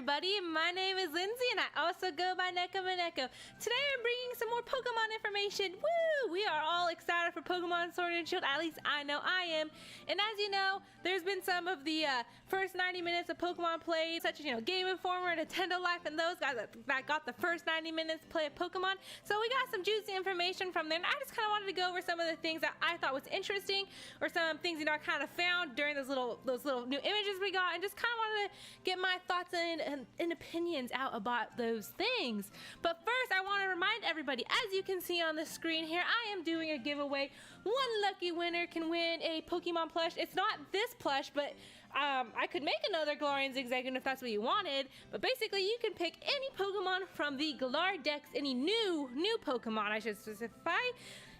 everybody, my name is Lindsay and I also go by NekkoMeneko. Today I'm bringing some more Pokemon information. Woo! We are all excited for Pokemon Sword and Shield, at least I know I am. And as you know, there's been some of the first 90 minutes of Pokemon played, such as, Game Informer, Nintendo Life, and those guys that got the first 90 minutes play of Pokemon. So we got some juicy information from there, and I just kind of wanted to go over some of the things that I thought was interesting, or some things, I kind of found during those little new images we got, and just kind of wanted to get my thoughts and opinions out about those things. But first, I want to remind everybody, as you can see on the screen here, I am doing a giveaway. One lucky winner can win a Pokemon plush. It's not this plush, but I could make another Galarian Zigzagoon if that's what you wanted. But basically, you can pick any Pokemon from the Galar Dex, any new Pokemon, I should specify.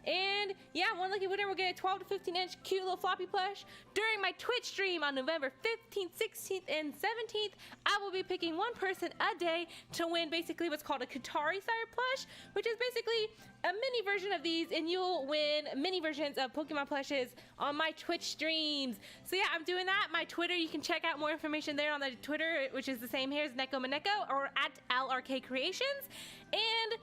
And yeah, one lucky winner will get a 12 to 15 inch cute little floppy plush. During my Twitch stream on November 15th, 16th, and 17th, I will be picking one person a day to win basically what's called a Thories Sire plush, which is basically a mini version of these, and you'll win mini versions of Pokemon plushes on my Twitch streams. So yeah, I'm doing that. My Twitter, you can check out more information there on the Twitter, which is the same here as NekkoMeneko, or at LRK Creations. And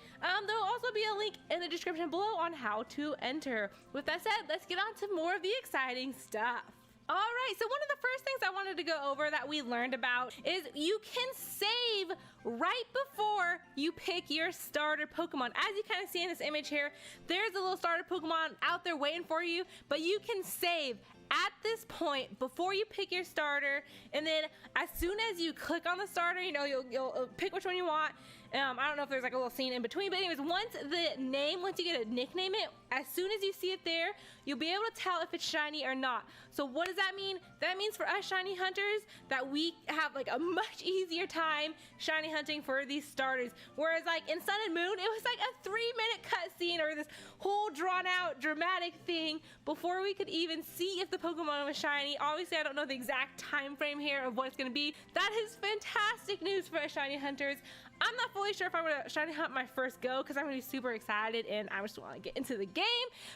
there'll also be a link in the description below on how to enter. With that said, let's get on to more of the exciting stuff. Alright, so one of the first things I wanted to go over that we learned about is you can save right before you pick your starter Pokemon. As you kind of see in this image here, there's a little starter Pokemon out there waiting for you, but you can save at this point before you pick your starter, and then as soon as you click on the starter, you'll pick which one you want. I don't know if there's like a little scene in between, but anyways, once you get to nickname it, as soon as you see it there, you'll be able to tell if it's shiny or not. So what does that mean? That means for us shiny hunters that we have like a much easier time shiny hunting for these starters. Whereas like in Sun and Moon, it was like a 3-minute cutscene or this whole drawn out dramatic thing before we could even see if the Pokemon was shiny. Obviously, I don't know the exact time frame here of what it's going to be. That is fantastic news for us shiny hunters. I'm not fully sure if I'm going to shiny hunt my first go because I'm going to be super excited and I just want to get into the game.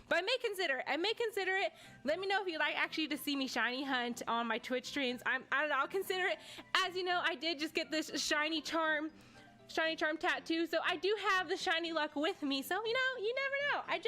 But I may consider it. Let me know if you'd like actually to see me shiny hunt on my Twitch streams. I don't know. I'll consider it. As you know, I did just get this shiny charm tattoo, so I do have the shiny luck with me. So you never know. I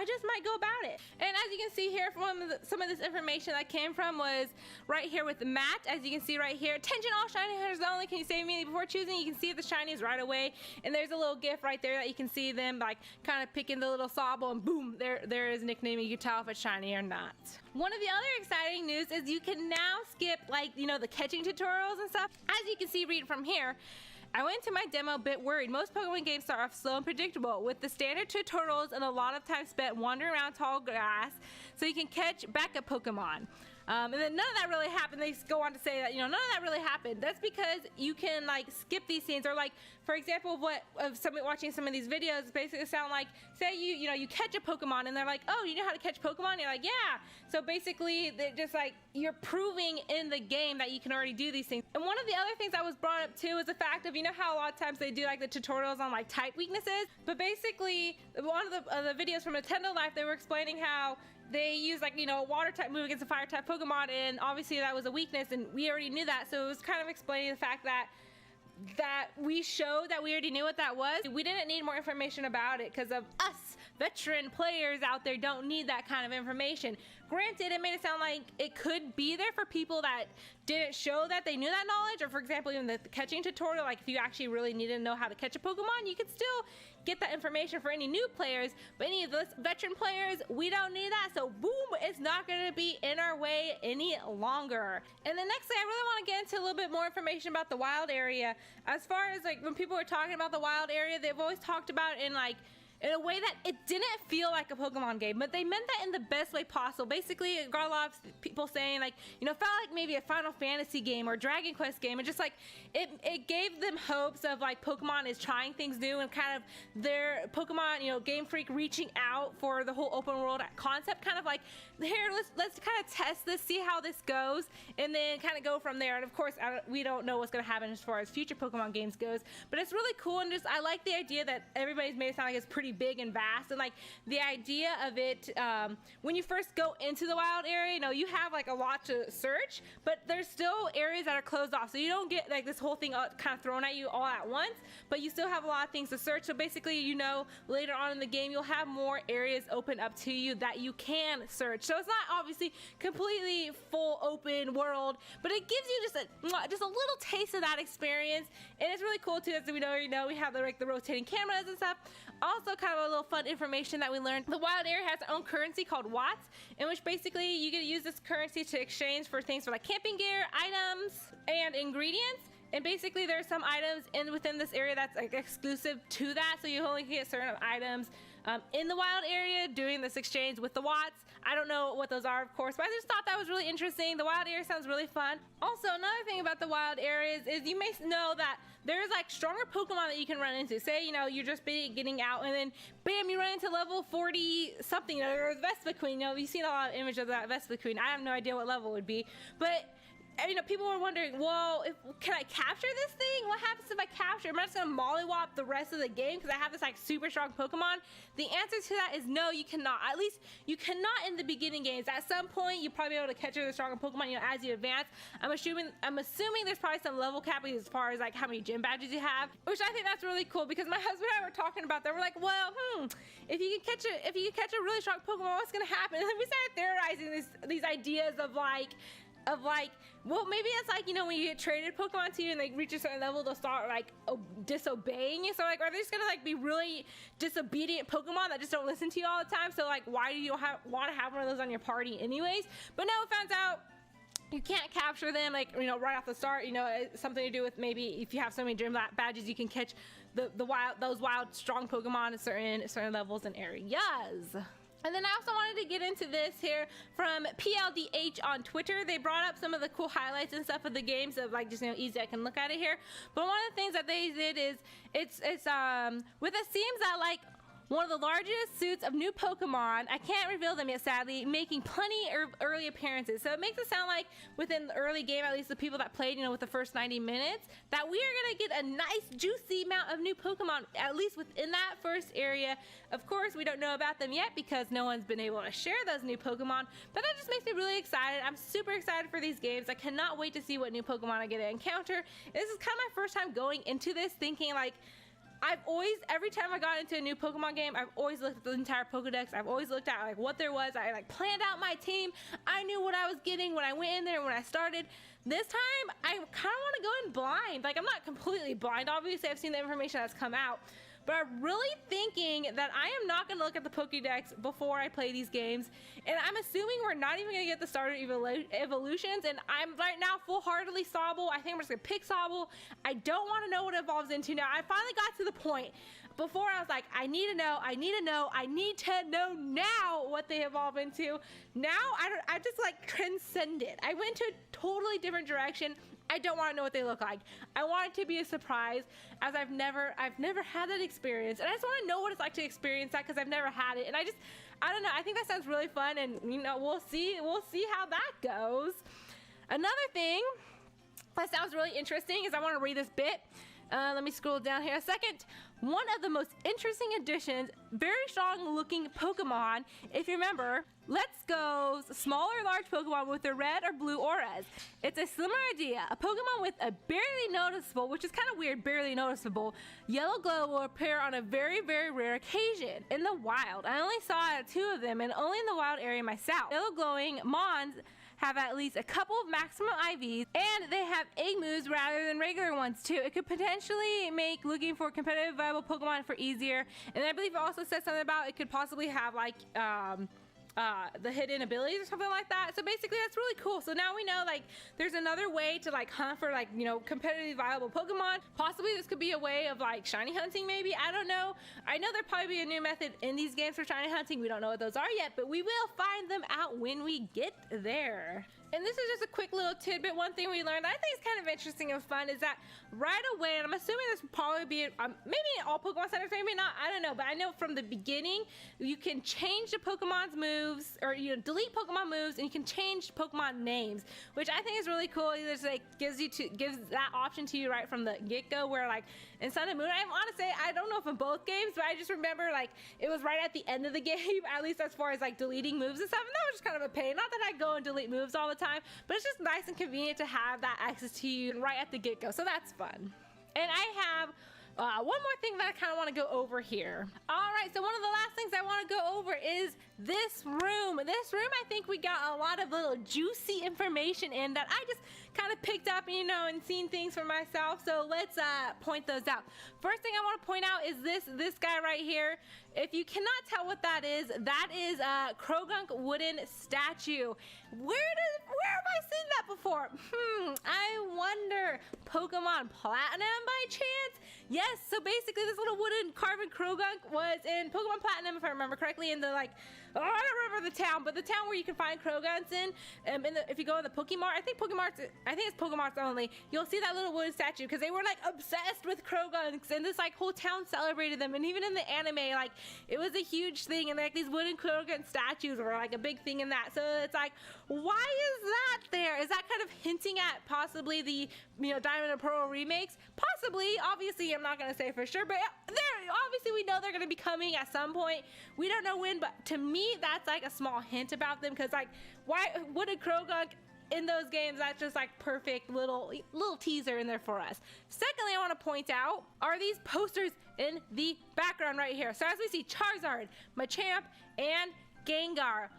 just might go about it. And as you can see here, from some of this information that came from was right here with Matt. As you can see right here, attention all shiny hunters only, can you save me before choosing? You can see the shinies right away, and there's a little gif right there that you can see them like kind of picking the little sobble, and boom, there is a nickname. You can tell if it's shiny or not. One of the other exciting news is you can now skip like the catching tutorials and stuff. As you can see, read from here, I went to my demo a bit worried. Most Pokemon games start off slow and predictable, with the standard tutorials and a lot of time spent wandering around tall grass so you can catch backup Pokemon. And then none of that really happened. They go on to say that, none of that really happened. That's because you can like skip these scenes, or like, for example, somebody watching some of these videos basically sound like, say you catch a Pokemon and they're like, oh, you know how to catch Pokemon? You're like, yeah. So basically, they're just like, you're proving in the game that you can already do these things. And one of the other things that was brought up too is the fact of, how a lot of times they do like the tutorials on like type weaknesses, but basically one of the videos from Nintendo Life, they were explaining how they use like a water type move against a fire type Pokemon, and obviously that was a weakness and we already knew that. So it was kind of explaining the fact that we showed that we already knew what that was. We didn't need more information about it because of us veteran players out there don't need that kind of information. Granted, it made it sound like it could be there for people that didn't show that they knew that knowledge, or for example, even the catching tutorial, like if you actually really needed to know how to catch a Pokemon, you could still get that information for any new players. But any of those veteran players, we don't need that, so boom, it's not going to be in our way any longer. And the next thing, I really want to get into a little bit more information about the wild area. As far as like when people were talking about the wild area, they've always talked about it in a way that it didn't feel like a Pokemon game, but they meant that in the best way possible. Basically, it got a lot of people saying like, felt like maybe a Final Fantasy game or Dragon Quest game, and just like it gave them hopes of like Pokemon is trying things new and kind of their Pokemon, Game Freak reaching out for the whole open world concept, kind of like, here, let's kind of test this, see how this goes, and then kind of go from there. And of course, we don't know what's going to happen as far as future Pokemon games goes, but it's really cool, and I like the idea that everybody's made it sound like it's pretty pretty big and vast, and like the idea of it, when you first go into the wild area, you know, you have like a lot to search, but there's still areas that are closed off, so you don't get like this whole thing kind of thrown at you all at once, but you still have a lot of things to search. So basically, you know, later on in the game you'll have more areas open up to you that you can search. So it's not obviously completely full open world, but it gives you just a little taste of that experience, and it's really cool too. As we know, you know, we have the rotating cameras and stuff. Also, kind of a little fun information that we learned: the wild area has its own currency called watts, in which basically you get to use this currency to exchange for things for like camping gear, items, and ingredients. And basically there's some items within this area that's like exclusive to that, so you only get certain items in the wild area doing this exchange with the watts. I don't know what those are, of course, but I just thought that was really interesting. The wild area sounds really fun. Also, another thing about the wild areas is you may know that there's like stronger Pokemon that you can run into. Say, you know, you're just getting out and then bam, you run into level 40 something, or Vespiquen. You know, you've seen a lot of images of that Vespiquen. I have no idea what level it would be, but you know, people were wondering, well, can I capture this thing? What happens if I capture? Am I just gonna mollywop the rest of the game because I have this like super strong Pokemon? The answer to that is no, you cannot. At least you cannot in the beginning games. At some point, you'll probably be able to catch the stronger Pokemon, you know, as you advance. I'm assuming there's probably some level capping as far as like how many gym badges you have, which I think that's really cool, because my husband and I were talking about that. We're like, well, if you can catch a really strong Pokemon, what's gonna happen? And then we started theorizing these ideas of like, well, maybe it's like, you know, when you get traded Pokemon to you and they reach a certain level, they'll start like disobeying you. So like, are they just gonna like be really disobedient Pokemon that just don't listen to you all the time? So like, why do you want to have one of those on your party anyways? But now we found out you can't capture them, like, you know, right off the start. You know, it's something to do with maybe if you have so many gym badges, you can catch those wild strong Pokemon at certain levels and areas. And then I also wanted to get into this here from PLDH on Twitter. They brought up some of the cool highlights and stuff of the game, so like just, you know, easy, I can look at it here. But one of the things that they did is it's with it seems that like one of the largest suits of new Pokemon, I can't reveal them yet sadly, making plenty early appearances. So it makes it sound like within the early game, at least the people that played, you know, with the first 90 minutes, that we are gonna get a nice juicy amount of new Pokemon, at least within that first area. Of course, we don't know about them yet because no one's been able to share those new Pokemon, but that just makes me really excited. I'm super excited for these games. I cannot wait to see what new Pokemon I get to encounter. This is kind of my first time going into this thinking like, every time I got into a new Pokemon game, I've always looked at the entire Pokedex. I've always looked at like what there was. I like planned out my team. I knew what I was getting when I went in there, when I started. This time, I kind of want to go in blind. Like, I'm not completely blind. Obviously, I've seen the information that's come out. But I'm really thinking that I am not going to look at the Pokédex before I play these games. And I'm assuming we're not even going to get the starter evolutions. And I'm right now full-heartedly Sobble. I think I'm just going to pick Sobble. I don't want to know what it evolves into now. I finally got to the point. Before I was like, I need to know now what they evolve into. Now I just like transcended. I went to a totally different direction. I don't want to know what they look like. I want it to be a surprise, as I've never had that experience, and I just want to know what it's like to experience that because I've never had it. And I don't know. I think that sounds really fun, and you know, we'll see how that goes. Another thing that sounds really interesting is I want to read this bit. Let me scroll down here a second. One of the most interesting additions, very strong looking Pokemon, if you remember, Let's Go's small or large Pokemon with their red or blue auras. It's a similar idea. A Pokemon with a barely noticeable, which is kind of weird, barely noticeable, yellow glow will appear on a very, very rare occasion in the wild. I only saw 2 of them, and only in the wild area myself. Yellow glowing Mons have at least a couple of maximum IVs, and they have egg moves rather than regular ones too. It could potentially make looking for competitive viable Pokemon for easier, and I believe it also said something about it could possibly have like the hidden abilities or something like that. So basically that's really cool. So now we know like there's another way to like hunt for like, you know, competitively viable Pokemon. Possibly this could be a way of like shiny hunting maybe. I don't know. I know there'll probably be a new method in these games for shiny hunting. We don't know what those are yet, but we will find them out when we get there. And this is just a quick little tidbit. One thing we learned that I think is kind of interesting and fun is that right away, and I'm assuming this will probably be maybe in all Pokemon centers, maybe not, I don't know, but I know from the beginning you can change the Pokemon's moves, or delete Pokemon moves, and you can change Pokemon names, which I think is really cool. It just like gives that option to you right from the get-go, where like in Sun and Moon, I want to say, I don't know if in both games, but I just remember like it was right at the end of the game, at least as far as like deleting moves and stuff, and that was just kind of a pain. Not that I go and delete moves all the time, but it's just nice and convenient to have that access to you right at the get-go, so that's fun. And I have one more thing that I kind of want to go over here. All right, so one of the last things I want to go over is this room. This room, I think we got a lot of little juicy information in that I just kind of picked up, and seen things for myself. So let's point those out. First thing I want to point out is this guy right here. If you cannot tell what that is a Krogunk wooden statue. Where have I seen that before? I wonder. Pokemon Platinum by chance? Yes, so basically this little wooden carved Krogunk was in Pokemon Platinum, if I remember correctly, in the I don't remember the town, but the town where you can find Krogunks in if you go in the Pokemart, I think it's Pokemarts only, you'll see that little wooden statue, because they were like obsessed with Krogunks, and this like whole town celebrated them, and even in the anime, like it was a huge thing, and like these wooden Krogunk statues were like a big thing in that. So it's like, why is that there? Is that kind of hinting at possibly the Diamond and Pearl remakes? Possibly. Obviously, I'm not gonna say for sure, but obviously we know they're gonna be coming at some point. We don't know when, but to me, that's like a small hint about them, because like, why wooden Krogunk in those games? That's just like perfect little teaser in there for us. Secondly, I want to point out are these posters in the background right here. So as we see Charizard, Machamp, and Gengar.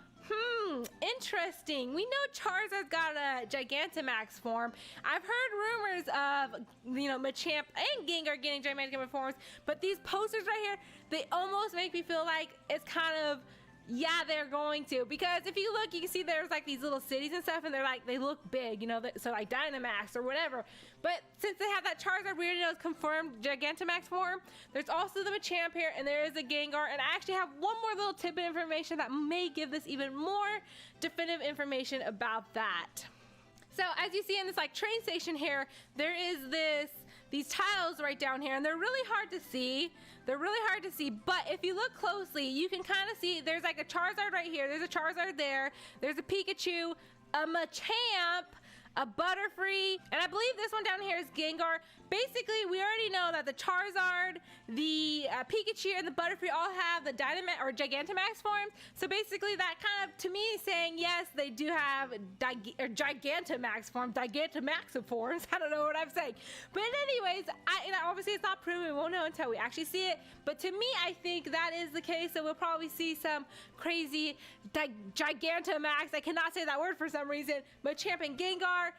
Interesting. We know Charizard's got a Gigantamax form. I've heard rumors of, Machamp and Gengar getting Gigantamax forms, but these posters right here, they almost make me feel like it's kind of, yeah, they're going to, because if you look, you can see there's like these little cities and stuff, and they look big, so like Dynamax or whatever. But since they have that Charizard, we already know it's confirmed Gigantamax form. There's also the Machamp here, and there is a Gengar, and I actually have one more little tidbit information that may give this even more definitive information about that. So as you see in this like train station here, there is these tiles right down here, and they're really hard to see. But if you look closely, you can kind of see there's like a Charizard right here, there's a Charizard there's a Pikachu, a Machamp, a Butterfree, and I believe this one down here is Gengar. Basically, we already know that the Charizard, the Pikachu, and the Butterfree all have the Dynamax or Gigantamax forms. So basically, that kind of, to me, is saying yes, they do have Gigantamax forms, Gigantamax forms. I don't know what I'm saying. But anyways, obviously it's not proven. We won't know until we actually see it. But to me, I think that is the case. So we'll probably see some crazy Gigantamax. I cannot say that word for some reason. Machamp and Gengar.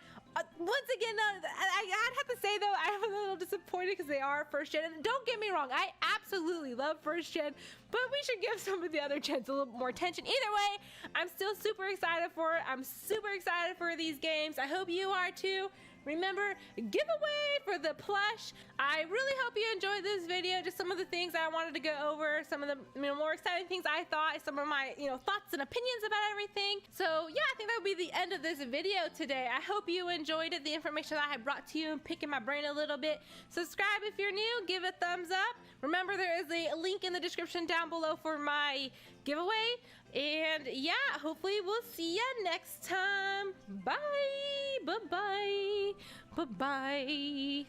Once again, I'd have to say though, I'm a little disappointed because they are first gen. And don't get me wrong, I absolutely love first gen, but we should give some of the other gens a little more attention. Either way, I'm still super excited for it. I'm super excited for these games. I hope you are too. Remember, giveaway for the plush. I really hope you enjoyed this video. Just some of the things I wanted to go over, some of the more exciting things I thought, some of my thoughts and opinions about everything. So yeah, I think that would be the end of this video today. I hope you enjoyed it, the information that I brought to you and picking my brain a little bit. Subscribe if you're new, give a thumbs up. Remember, there is a link in the description down below for my giveaway. And yeah, hopefully we'll see ya next time. Bye. Bye-bye. Bye-bye.